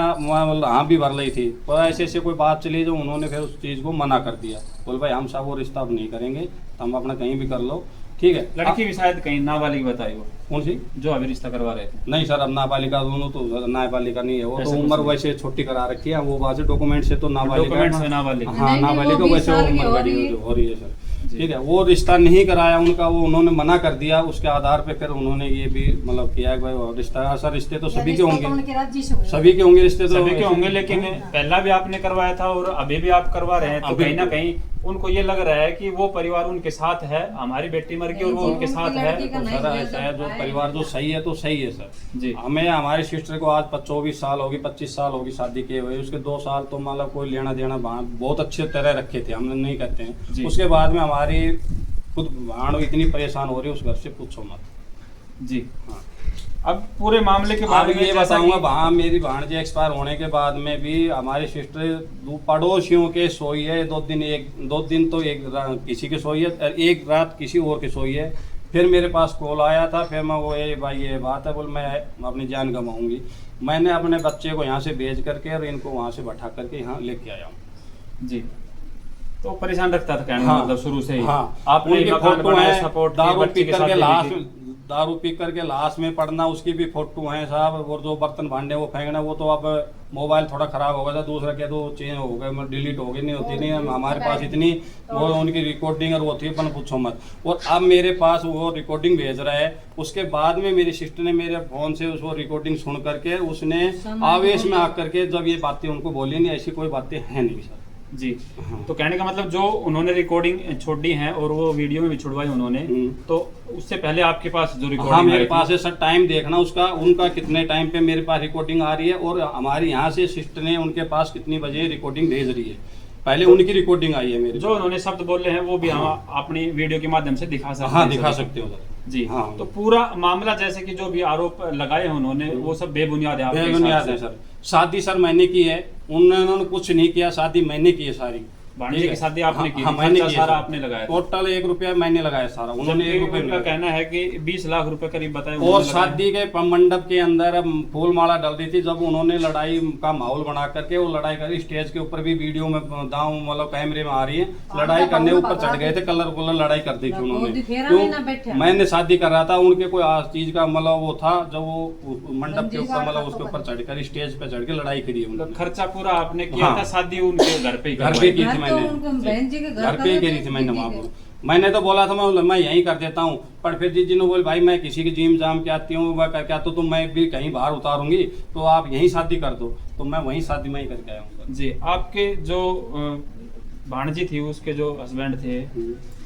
हाँ भी भर ली थी, पर ऐसे कोई बात चली जो उन्होंने फिर उस चीज़ को मना कर दिया। बोल भाई हम सब वो रिश्ता अब नहीं करेंगे, तो हम अपना कहीं भी कर लो, ठीक है। लड़की भी शायद कहीं नाबालिग बताई वो, कौन सी जो अभी रिश्ता करवा रहे थे? नहीं सर अब नाबालिगा दोनों तो नाबालिगा नहीं है, वो तो उम्र वैसे छोटी करा रखी है, वो बात डॉक्यूमेंट से तो नाबालिगा, हाँ नाबालिगा वैसे उम्र बड़ी हो रही है सर, ठीक है। वो रिश्ता नहीं कराया उनका, वो उन्होंने मना कर दिया। उसके आधार पे फिर उन्होंने ये भी मतलब किया कि भाई रिश्ता, सर रिश्ते तो सभी के होंगे, सभी के होंगे रिश्ते, तो सभी के होंगे, लेकिन पहला भी आपने करवाया था और अभी भी आप करवा रहे हैं, तो कहीं ना कहीं उनको ये लग रहा है कि वो परिवार उनके साथ है, हमारी बेटी मर गई और वो उनके साथ है। तो सर ऐसा है, जो परिवार जो सही है तो सही है सर जी। हमें हमारी सिस्टर को आज 24 साल होगी, 25 साल होगी शादी किए हुए, उसके 2 साल तो मतलब कोई लेना देना बहुत अच्छे तरह रखे थे, हम नहीं कहते हैं। उसके बाद में हमारी खुद भाण इतनी परेशान हो रही है उस घर से पूछो मत जी। हाँ अब पूरे मामले के बारे में ये बताऊंगा, वहाँ मेरी भाणजी एक्सपायर होने के बाद में भी हमारी सिस्टर पड़ोसियों के सोई है, 2 दिन तो किसी के सोई है, 1 रात किसी और के सोई है। फिर मेरे पास कॉल आया था, फिर मैं वो भाई ये बात है, बोल मैं अपनी जान गंवाऊंगी। मैंने अपने बच्चे को यहाँ से भेज करके और इनको वहाँ से बैठा करके यहाँ लेके आया हूँ जी। तो परेशान रखता था कहने का हाँ, मतलब शुरू से ही। हाँ, आपने उनकी मकान फोटो बनाया, है, सपोर्ट दारू बच्चे पी के करके साथ लाश रहती थी। दारू पी करके लाश में पड़ना, उसकी भी फोटो है साहब। और जो बर्तन भांडे वो फेंकना, वो तो अब मोबाइल थोड़ा खराब हो गया था, दूसरा क्या तो चेंज हो गया, डिलीट हो गई, नहीं होती नहीं हमारे पास इतनी वो उनकी रिकॉर्डिंग और वो थी, अपन पूछो मत। और अब मेरे पास वो रिकॉर्डिंग भेज रहा है। उसके बाद में मेरी सिस्टर ने मेरे फोन से उसको रिकॉर्डिंग सुन करके उसने आवेश में आकर के जब ये बातें उनको बोली, नहीं ऐसी कोई बातें हैं नहीं सर। जी। तो कहने का मतलब जो उन्होंने रिकॉर्डिंग छोड़ी है और वो वीडियो में भी छुड़वाई उन्होंने, तो उससे पहले आपके पास जो रिकॉर्डिंग हाँ मेरे पास है सर, टाइम देखना उसका, उनका कितने टाइम पे मेरे पास रिकॉर्डिंग आ रही है, और हमारे यहाँ से सिस्टर ने उनके पास कितनी बजे रिकॉर्डिंग भेज रही है, पहले उनकी रिकॉर्डिंग आई है मेरे जो उन्होंने शब्द बोले हैं वो भी हम अपनी वीडियो के माध्यम से दिखा सकते हैं। हाँ दिखा सकते हो सर। जी। हाँ। तो पूरा मामला जैसे कि जो भी आरोप लगाए हैं उन्होंने वो सब बेबुनियाद है आपके हिसाब बेबुनियाद से? है सर। शादी सर मैंने की है, उन्होंने कुछ नहीं किया, शादी मैंने की है सारी। भांजे की शादी आपने की, हाँ, मैंने खर्चा की सारा है। आपने लगाया था। टोटल 1 रुपया मैंने लगाया सारा, उन्होंने 1 रुपया उनका नहीं कहना है कि 20 लाख रुपए करीब बताए और उन्होंने लगाए। शादी के मंडप के अंदर फूल माला डल रही थी, जब उन्होंने लड़ाई का माहौल बना करके वो लड़ाई करी, स्टेज के ऊपर भी वीडियो में दाव मतलब कैमरे में आ रही है, लड़ाई करने ऊपर चढ़ गए थे, कलर लड़ाई कर दी थी उन्होंने। क्यों? मैंने शादी कर रहा था, उनके कोई चीज का मतलब वो था, जब वो मंडप के ऊपर मतलब उसके ऊपर चढ़कर स्टेज पे चढ़ के लड़ाई करी तो उन्होंने। खर्चा पूरा आपने किया हाँ। था, शादी उनके घर पे ही घर पे करवाई। की थी मैंने, घर पे ही करी थी मैंने वहाँ पर। मैंने तो बोला था मैं यहीं कर देता हूँ, पर फिर जीजी ने बोले भाई मैं किसी की जिम जाम के आती हूँ, वह करके आता तो मैं भी कहीं बाहर उतारूंगी, तो आप यहीं शादी कर दो, तो मैं वहीं शादी में ही करके आया हूँ। जी। आपके जो भाणजी थी, उसके जो हस्बैंड थे,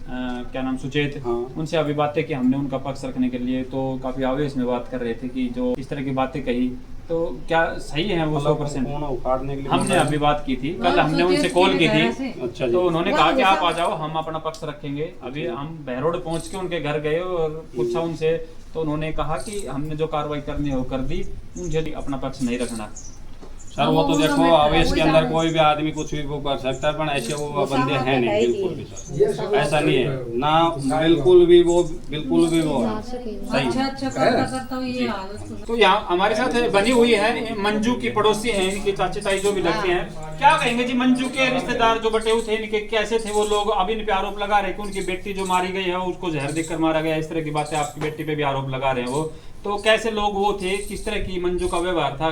क्या नाम, सुचेत, हाँ। उनसे अभी बातें की हमने उनका पक्ष रखने के लिए, तो काफी आवेश में बात कर रहे थे कि जो इस तरह की बातें कही, तो क्या सही है वो 100%? फोन उखाड़ने के लिए हमने अभी बात की थी, कल हमने उनसे कॉल की थी, अच्छा जी। तो उन्होंने कहा कि आप आ जाओ, हम अपना पक्ष रखेंगे। अभी हम बहरोड पहुंच के उनके घर गए और पूछा उनसे, तो उन्होंने कहा कि हमने जो कार्रवाई करनी है वो कर दी, मुझे अपना पक्ष नहीं रखना। सर वो तो देखो आवेश के अंदर कोई भी आदमी कुछ भी वो कर सकता है, पर ऐसे वो बंदे हैं नहीं बिल्कुल भी सर, ऐसा नहीं है ना, बिल्कुल भी वो सही। तो यहाँ हमारे साथ बनी हुई है मंजू की पड़ोसी हैं, इनके चाचे ताई जो भी लगते हैं। क्या कहेंगे जी, मंजू के रिश्तेदार जो बटे हुए थे, इनके कैसे थे वो लोग? अभी इन पे आरोप लगा रहे हैं कि उनकी बेटी जो मारी गई है उसको जहर देकर मारा गया, इस तरह की बातें आपकी बेटी पे भी आरोप लगा रहे हैं वो। तो कैसे लोग वो थे, किस तरह की मंजू का व्यवहार था,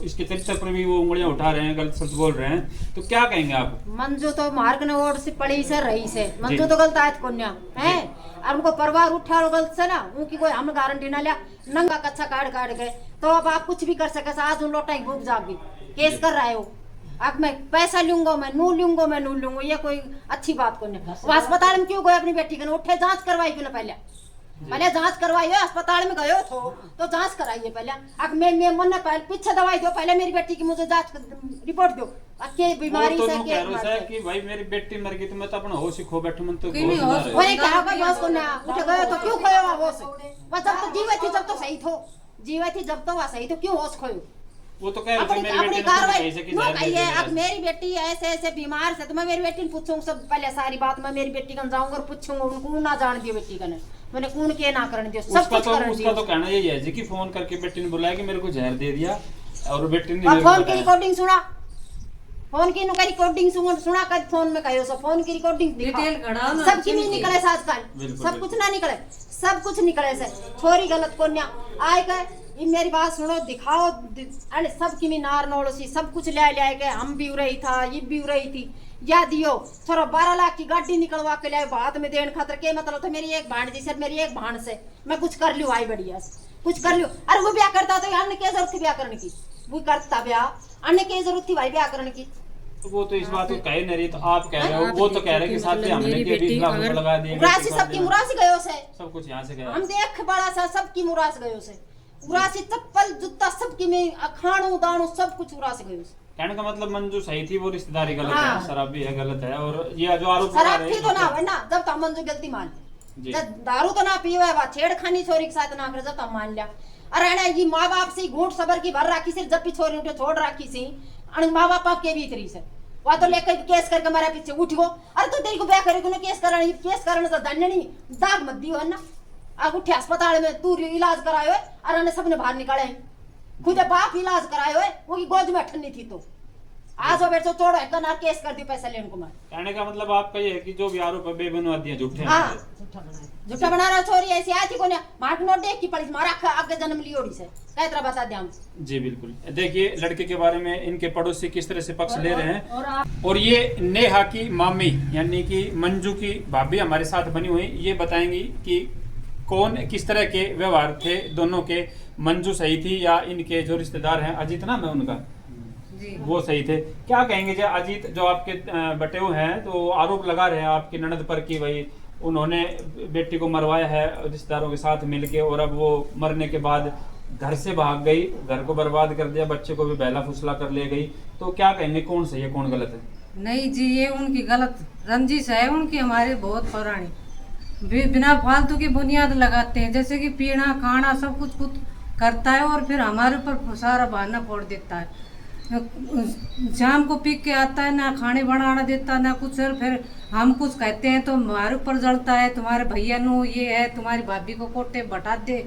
इसके चरित्र पर भी वो उंगलियां उठा रहे हैं, गलत शब्द बोल रहे हैं, तो क्या कहेंगे आप? मंजू तो मार्ग ने ओर से पड़ी से रही से, मंजू तो गलत आयत कोन्या है, और उनको परिवार उठा लो गलत से ना, उनकी कोई हम गारंटी ना लिया, नंगा कच्चा काट गए, तो अब आप कुछ भी कर सके। आज उन लोटा ही भूख जागी, केस कर रहे हो, अब मैं पैसा लूंगा, मैं नू लूंगा, ये कोई अच्छी बात को नहीं। वो अस्पताल में क्यों गए अपनी बेटी के? उठे जांच करवाई क्यों ना? पहले जांच करवाइए, अस्पताल में गए तो जांच कराइए पहले। अब मैं मन पहले पीछे दवाई दो, पहले मेरी बेटी की मुझे जांच रिपोर्ट दो, के बीमारी से के कि भाई मेरी बेटी मर गई तो मैं तो अपना होश ही खो बैठू, मन तो वही क्या होगा बस को ना उठे गए तो क्यों खोयो होश? बस जब तो जीवे थी जब तो सही थो, जीवे थी जब तो वह सही तो क्यों होश खोयो? वो तो कह रहे थे मेरी बेटी कार्रवाई अब मेरी बेटी ऐसे बीमार से, तो मैं मेरी बेटी पूछूंगा सब पहले सारी बात, मैं मेरी बेटी का जाऊंगा और पूछूंगा उनको ना जान दियो बेटी का, मैंने कौन के ना करने दियो, सब कुछ करने दियो। उसका तो कहना यही है जी कि फोन करके बेटी ने बुलाया कि मेरे को जहर दे दिया, और बेटी ने फोन की रिकॉर्डिंग सुना, फोन की नुका रिकॉर्डिंग सुना कर फोन में कहो सो फोन की रिकॉर्डिंग डिटेल घड़ा ना, सब की नहीं निकले आजकल, सब कुछ ना निकले, सब कुछ निकले से छोरी गलत कोन्या आए गए। ये मेरी बात सुनो, दिखाओ, अरे सब की नार नोड़सी सब कुछ ले के हम भी रही था, ये भी रही थी, या दियो थोड़ा 12 लाख की गाड़ी निकलवा के लाए बाद में देन खातर के मतलब था। मेरी एक भाण जी मेरी एक भाण से मैं कुछ कर लूँ, आई बढ़िया कुछ कर लूँ। अरे वो ब्याह करता तो हमने क्या जरूरत थी ब्याह करने की? वो करता ब्याह, अन्य क्या जरूरत थी भाई ब्याह करने की? तो वो तो इस बात को कह नहीं रही, तो आप कह रहे हो, वो तो कह रहे कि साथ में हमने 20 लाख रुपए लगा दिए, मुरासी सबकी मुरासी गयो से, सब कुछ यहाँ से गया, हम देख बड़ा सा सबकी मुरास गयो से, मुरासी चप्पल जूता सबकी में खाणू दाणू सब कुछ मुरासी गयो से। कहने का मतलब मंजू सही थी, वो रिश्तेदारी गलत है, शराब भी है गलत है, और ये जो आरोप लगा रहे हैं शराब थी तो ना है ना, जब तक मंजू गलती मान ली, जब दारू तो ना पीवे है, छेड़खानी छोरी के साथ ना करे, जब तक मान लिया। अरे ये माँ बाप से घूट सबर की भर राखी से, जब भी छोरी उठे छोड़ राखी सी, माँ बाप के भी तरी से वह तो लेकर केस करके हमारे पीछे उठ गो। अरे तो तेरी को ब्याह करेगी ना, केस करने तो दंड नहीं दाग मत दियो है ना। अब उठे अस्पताल में तू इलाज कराए और सबने बाहर निकाले, खुद बाप इलाज कराए हुए, वो की गोद में ठन्नी थी तो आज वो बैठो छोड़ो एक ना केस कर दी पैसा लेने को मैं। कहने का मतलब आपका ये है कि जो भी आरोप है बेबुनियाद हैं, झूठे हैं। हाँ झूठा बना रहा छोरी ऐसी आई थी कोने मार्क नोट देख की पड़ी मारा आगे जन्म लियोड़ी से कई तरह बता दे हम। जी बिल्कुल, देखिए लड़के के बारे में इनके पड़ोसी किस तरह से पक्ष ले रहे हैं। और ये नेहा की मामी यानी कि मंजू की भाभी हमारे साथ बनी हुई, ये बताएंगी कि कौन किस तरह के व्यवहार थे दोनों के। मंजू सही थी या इनके जो रिश्तेदार हैं अजीत नाम है उनका, वो सही थे? क्या कहेंगे जो अजीत जो आपके बटेऊ हैं तो आरोप लगा रहे हैं आपकी ननद पर कि भाई उन्होंने बेटी को मरवाया है रिश्तेदारों के साथ मिलके, और अब वो मरने के बाद घर से भाग गई, घर को बर्बाद कर दिया, बच्चे को भी बहला फुसला कर ले गई। तो क्या कहेंगे कौन सही है कौन गलत है? नहीं जी, ये उनकी गलत रंजिश है उनकी, हमारे बहुत पुरानी। बिना फालतू की बुनियाद लगाते हैं, जैसे कि पीना खाना सब कुछ खुद करता है और फिर हमारे ऊपर सारा बहाना फोड़ देता है। शाम को पी के आता है, ना खाने बनाना देता ना कुछ, और फिर हम कुछ कहते हैं तो हमारे ऊपर जलता है, तुम्हारे भैया नो ये है, तुम्हारी भाभी को कोठे बैठा दे,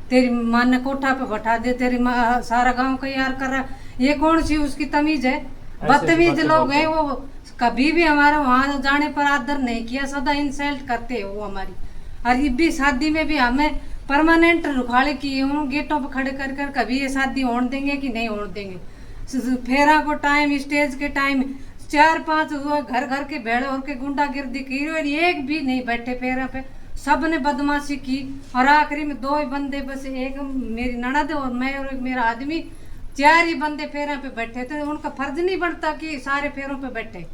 तेरी माँ ने कोठा पे बैठा दे, तेरी माँ सारा गांव का यार कर रहा। ये कौन सी उसकी तमीज है? बदतमीज लोग हैं वो, कभी भी हमारा वहाँ जाने पर आदर नहीं किया, सदा इंसल्ट करते हैं वो हमारी। और ये भी शादी में भी हमें परमानेंट रुखाड़े किए हूँ, गेटों पर खड़े कर कर कभी ये शादी होने देंगे कि नहीं होने देंगे। फेरा को टाइम, स्टेज के टाइम 4-5 घर घर के भेड़ और के गुंडागिर्दी की और एक भी नहीं बैठे फेरा पे, सब ने बदमाशी की। और आखिरी में 2 ही बंदे बस, एक मेरी ननद और मैं और एक मेरा आदमी, 4 ही बंदे फेरा पे बैठे थे। उनका फर्ज नहीं बनता कि सारे फेरों पे बैठे।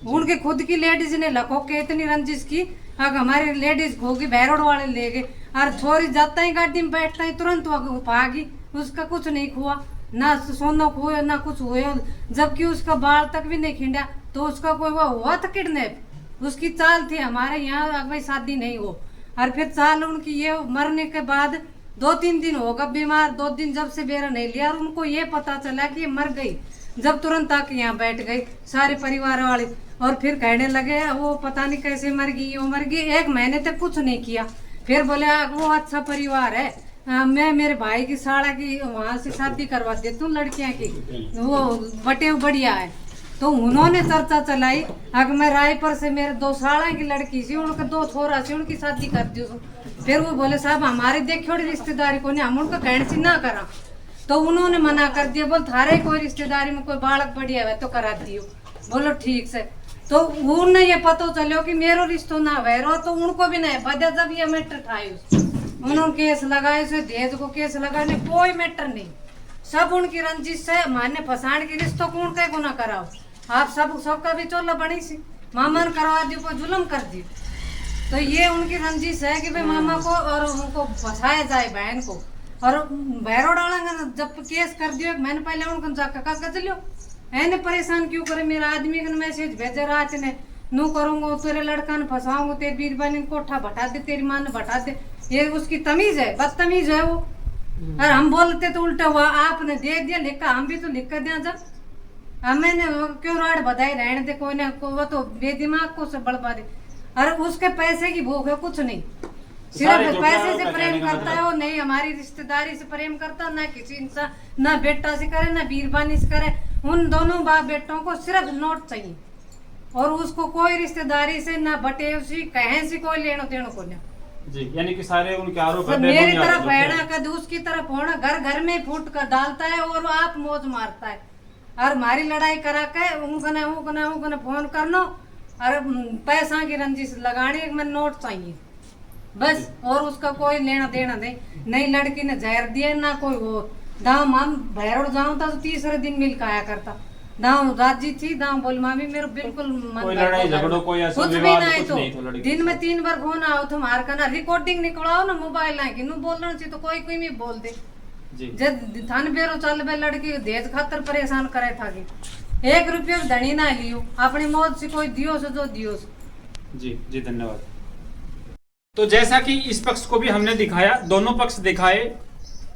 उनके खुद की लेडीज ने लखो के इतनी रंजिश की, अगर हमारी लेडीज खोगी बैरोड वाले ले गए, और छोरी जाता ही गाड़ी में बैठता ही तुरंत भागी, उसका कुछ नहीं हुआ, ना सोना खोया ना कुछ हुआ, जबकि उसका बाल तक भी नहीं खिंडा। तो उसका कोई हुआ था किडनैप, उसकी चाल थी हमारे यहाँ भाई शादी नहीं हो। और फिर चाल उनकी ये मरने के बाद 2-3 दिन होगा बीमार, 2 दिन जब से बेरा नहीं लिया, और उनको ये पता चला कि ये मर गई, जब तुरंत आके यहाँ बैठ गई सारे परिवार वाले। और फिर कहने लगे वो पता नहीं कैसे मर गई, वो मर गई। 1 महीने तक कुछ नहीं किया, फिर बोले वो अच्छा परिवार है, मैं मेरे भाई की साड़ा की वहाँ से शादी करवा देती हूँ लड़कियाँ की, वो बटे बढ़िया है। तो उन्होंने चर्चा चलाई, अगर मैं रायपुर से मेरे 2 साड़ा की लड़की सी, उनके 2 छोरा सी, उनकी शादी कर दी। फिर वो बोले साहब हमारे देखियो रिश्तेदारी को नहीं, हम उनका कहने से ना करा। तो उन्होंने मना कर दिया, बोल थारे कोई रिश्तेदारी में कोई बालक बढ़िया है तो करा दियो। बोलो ठीक से। तो उन्हें ये पता चलो कि मेरो रिश्तो ना वैरो, तो उनको भी नहीं बजा। जब ये मैटर ठाई उन्होंने केस लगाए, से दहेज को केस लगाने कोई मैटर नहीं, सब उनकी रंजिश है, माने फसाण की रिश्तों को उनका गुना कराओ। आप सबका भी चोला बनी सी, मामा ने करवा दियो को जुल्म कर दियो। तो ये उनकी रंजिश है कि भाई मामा को और उनको फंसाया जाए बहन को। और भैरो डालेंगे जब केस कर दियो, मैंने पहले उनको जाकर कागज लियो, ऐने परेशान क्यों करे। मेरा आदमी का मैसेज भेजे रात ने, नू करूंगा तेरे लड़का ने फंसाऊंगा, तेरी बीरबानी ने कोठा बटा दे, तेरी माँ ने बटा दे। ये उसकी तमीज है, बदतमीज है वो। और हम बोलते तो उल्टा हुआ, आपने दे दिया लिखा, हम भी तो लिख कर दिया। जब मैंने क्यों राड बधाई रहने दे, कोई ना वो तो बेदिमाग को से बड़बा दे। और उसके पैसे की भूख है, कुछ नहीं, सिर्फ पैसे से प्रेम करता है वो, नहीं हमारी रिश्तेदारी से प्रेम करता, ना किसी इंसान, ना बेटा से करे ना बीरबानी से करे। उन दोनों बाप बेटों को सिर्फ नोट चाहिए, और उसको कोई रिश्तेदारी से ना बटे उसी कहें से कोई लेनो देनो को नहीं जी। यानी कि सारे उनके आरोप मेरी तरफ है कद उसकी तरफ होना, घर घर में फूट कर डालता है और आप मौज मारता है। और हमारी लड़ाई करा के उनको फोन करनो और पैसा की रंजिश लगानी, मैं नोट चाहिए बस, और उसका कोई लेना देना नहीं। लड़की ने जहर दिया ना कोई वो। दाम हम भैरव जाऊं था तो 3रे दिन मिल के आया करता। दाम राजी थी, दाम बोल मामी मेरे बिल्कुल कोई लड़ाई झगड़ो कोई ऐसा कुछ भी विवाद नहीं। कुछ तो नहीं, तो लड़की दिन में 3 बार फोन आओ तुम्हारे का ना, रिकॉर्डिंग निकलाओ ना मोबाइल ना, कि नु बोलना चाहिए तो कोई कोई में बोल दे जी। जब थान बेरो चल बे लड़की दहेज खातर परेशान करे था कि 1 रुपया धनी ना लियो, अपनी मौज से कोई दियो से जो दियो से। जी जी धन्यवाद। तो जैसा कि इस पक्ष को भी हमने दिखाया, दोनों पक्ष दिखाए।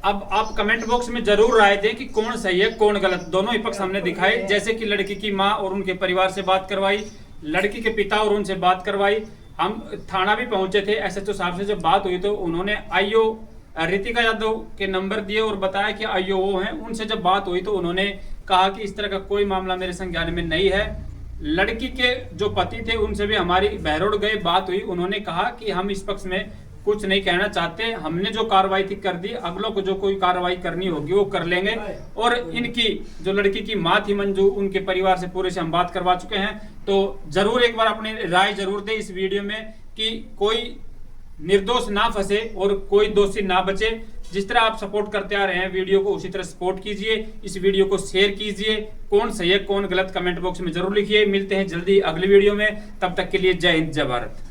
अब आप कमेंट बॉक्स में जरूर राय दें कि कौन सही है कौन गलत। दोनों ही पक्ष हमने दिखाए, जैसे कि लड़की की माँ और उनके परिवार से बात करवाई, लड़की के पिता और उनसे बात करवाई। हम थाना भी पहुंचे थे, SHO साहब से जब बात हुई तो उन्होंने IO रितिका यादव के नंबर दिए और बताया कि IO वो हैं। उनसे जब बात हुई तो उन्होंने कहा कि इस तरह का कोई मामला मेरे संज्ञान में नहीं है। लड़की के जो पति थे उनसे भी हमारी बहरोड गए बात हुई, उन्होंने कहा कि हम इस पक्ष में कुछ नहीं कहना चाहते, हमने जो कार्रवाई थी कर दी, अगलों को जो कोई कार्रवाई करनी होगी वो कर लेंगे। और इनकी जो लड़की की माँ थी मंजू, उनके परिवार से पूरे से हम बात करवा चुके हैं। तो जरूर एक बार अपनी राय जरूर दे इस वीडियो में कि कोई निर्दोष ना फंसे और कोई दोषी ना बचे। जिस तरह आप सपोर्ट करते आ रहे हैं वीडियो को, उसी तरह सपोर्ट कीजिए, इस वीडियो को शेयर कीजिए। कौन सही है कौन गलत कमेंट बॉक्स में जरूर लिखिए। मिलते हैं जल्दी अगली वीडियो में, तब तक के लिए जय हिंद जय भारत।